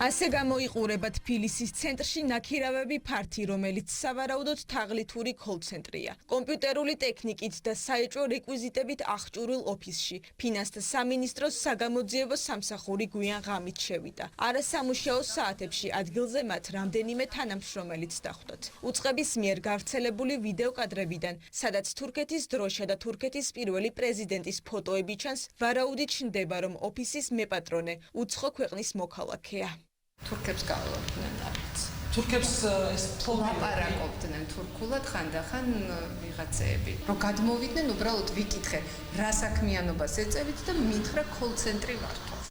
ასე გამოიყურება თბილისის ცენტრში ნაქირავები ფართი, რომელიც სავარაუდოდ თაღლითური კოლ-ცენტრია. კომპიუტერული ტექნიკით და საეჭვო რეკვიზიტებით აღჭურვილ ოფისში ფინანსთა სამინისტროს საგამოძიებო სამსახური გვიან ღამით შევიდა. არასამუშაო საათებში ადგილზე მათ რამდენიმე თანამშრომელიც დახვდათ. უწყების მიერ გავრცელებული ვიდეო კადრებიდან, სადაც თურქეთის დროშა და თურქეთის პირველი პრეზიდენტის ფოტოები ჩანს, ვარაუდით ჩნდება, რომ ოფისის მეპატრონე უცხო ქვეყნის მოქალაქეა. თურქებს გავლობდნენ არც. თურქებს ეს ლაპარაკობდნენ თურქულად ხანდახან ვიღაცეები. რომ გადმოვიდნენ, უბრალოდ ვიკითხე, რა საქმიანობას ეწევით და მითხრა კოლ-ცენტრი ვართო.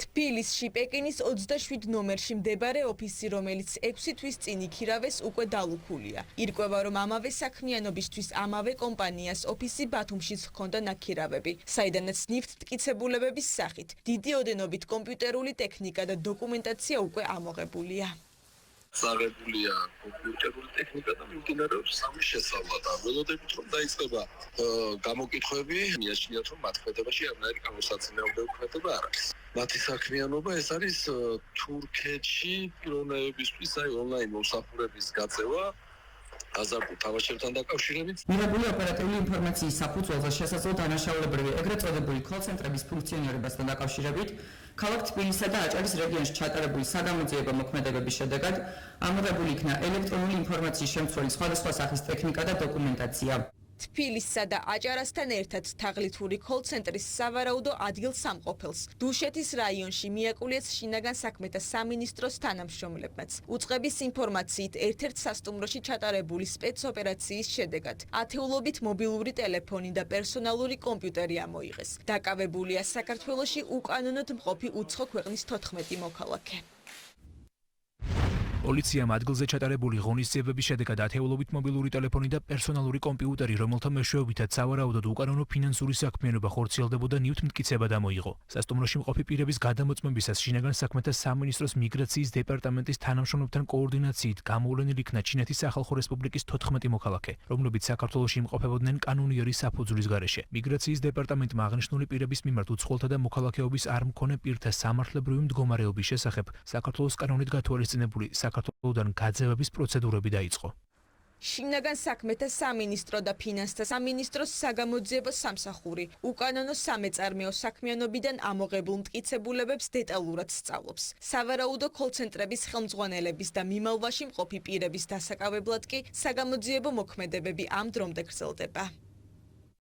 თბილისში პეკინის 27 ნომერში მდებარე ოფისი, რომელიც 6 თვის წინ იქირავეს, უკვე დალუქულია. ირკვევა, რომ ამავე საქმიანობისთვის ამავე კომპანიას ოფისი ბათუმშიც ჰქონდა ნაქირავები, საიდანაც ნივთმტკიცებულებების სახით დიდი ოდენობით კომპიუტერული ტექნიკა და დოკუმენტაცია უკვე ამოღებულია. აღებულია კომპიუტერული ტექნიკა და მიმდინარეობს სამი შესწავლა და ველოდებით რომ დაიწყება გამოკითხვები, მიაჩნიათ რომ მათ ხედავაში არანაირი გამოსაცინაოდო უქმედება არ არის. მათი საქმიანობა ეს არის თურქეთში პიროვნებისთვის ონლაინ მომსახურების გაწევა აზარტულ თამაშებთან დაკავშირებით. მიღებული ოპერატიული ინფორმაციის საფუძველზე შესაძლო დანაშაულებრივი ეგრეთ წოდებული კოლ-ცენტრების ფუნქციონირებასთან დაკავშირებით ქალაქ თბილისსა და აჭარის რეგიონში ჩატარებული საგამოძიებო მოქმედებების შედეგად ამოღებული იქნა ელექტრონული ინფორმაციის შემცველი სხვადასხვა სახის ტექნიკა და დოკუმენტაცია. თბილისსა და აჭარასთან ერთად თაღლითური კოლ-ცენტრის სავარაუდო ადგილსამყოფელს დუშეთის რაიონში მიაკულიეს შინაგან საქმეთა სამინისტროს თანამშრომლებმაც. უწყების ინფორმაციით, ერთ-ერთ სასტუმროში ჩატარებული სპეცოპერაციის შედეგად ათეულობით მობილური ტელეფონი და პერსონალური კომპიუტერი ამოიღეს. დაკავებულია საქართველოში უკანონოდ მყოფი უცხო ქვეყნის 14 მოქალაქე. პოლიციამ ადგილზე ჩატარებული ღონისძიებების შედეგად ათეულობით მობილური ტელეფონი და პერსონალური კომპიუტერი, რომელთა მეშვეობითაც სავარაუდოდ უკანონო ფინანსური საქმიანობა ხორციელდებოდა, ნივთმტკიცება დამოიღო. სასტუმროში მყოფი პირების გადამოწმებისას შინაგან საქმეთა სამინისტროს მიგრაციის დეპარტამენტის თანამშრომლებთან კოორდინაციით გამოვლენილ იქნა ჩინეთის სახალხო რესპუბლიკის 14 მოქალაქე, რომლებიც საქართველოში იმყოფებოდნენ კანონიერი საფუძვლის გარეშე. მიგრაციის დეპარტამენტმა აღნიშნული პირების მიმართ უცხოელთა და მოქალაქეობის არ მქონე პირთა სამართლებრივი მდგომარეობის შესახებ საქართველოს კანონით გათვალისწინებული საქართველოდან გაძევების პროცედურები დაიწყო. შინაგან საქმეთა სამინისტრო და ფინანსთა სამინისტროს საგამოძიებო სამსახური უკანონო სამეწარმეო საქმიანობიდან ამოღებულ მტკიცებულებებს დეტალურად სწავლობს. სავარაუდო კოლ-ცენტრების ხელმძღვანელების და მიმალვაში მყოფი პირების დასაკავებლად კი საგამოძიებო მოქმედებები ამ დრომდე გრძელდება.